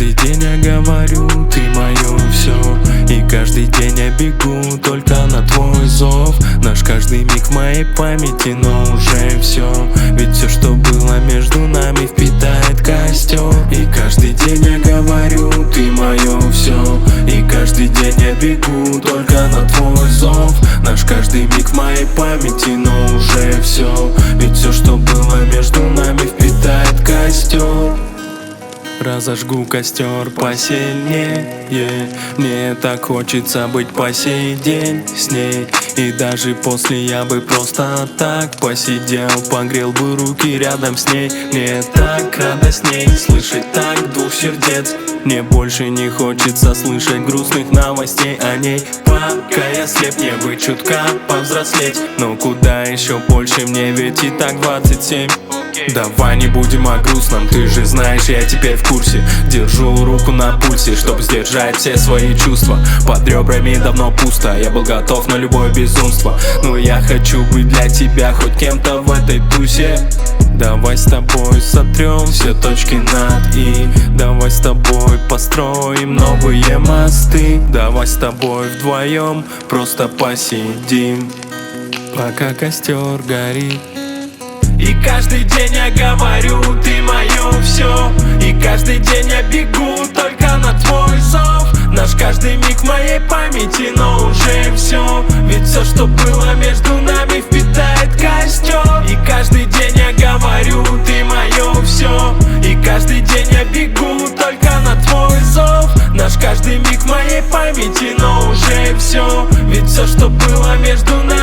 каждый день я говорю, ты мое все. И каждый день я бегу только на твой зов. Наш каждый миг в моей памяти, но уже все. Ведь все, что было между нами, впитает костер. И каждый день я говорю, ты мое все. И каждый день я бегу только на твой зов. Наш каждый миг в моей памяти, но уже все. Ведь все, что было между нами, впитает костер. Разожгу костер посильнее. Мне так хочется быть по сей день с ней. И даже после я бы просто так посидел, погрел бы руки рядом с ней. Мне так радостней слышать так двух сердец. Мне больше не хочется слышать грустных новостей о ней. Пока я слеп, мне бы чутка повзрослеть. Но куда еще больше мне, ведь и так 27. Давай не будем о грустном, ты же знаешь, я теперь в курсе. Держу руку на пульсе, чтоб сдержать все свои чувства. Под ребрами давно пусто, я был готов на любое безумство. Но я хочу быть для тебя хоть кем-то в этой тусе. Давай с тобой сотрем все точки над «и». Давай с тобой построим новые мосты. Давай с тобой вдвоем просто посидим, пока костер горит. И каждый день я говорю, ты мое все. И каждый день я бегу только на твой зов. Наш каждый миг в моей памяти, но уже все. Ведь все, что было между нами, впитает костер. И каждый день я говорю, ты мое все. И каждый день я бегу только на твой зов. Наш каждый миг в моей памяти, но уже все. Ведь все, что было между нами,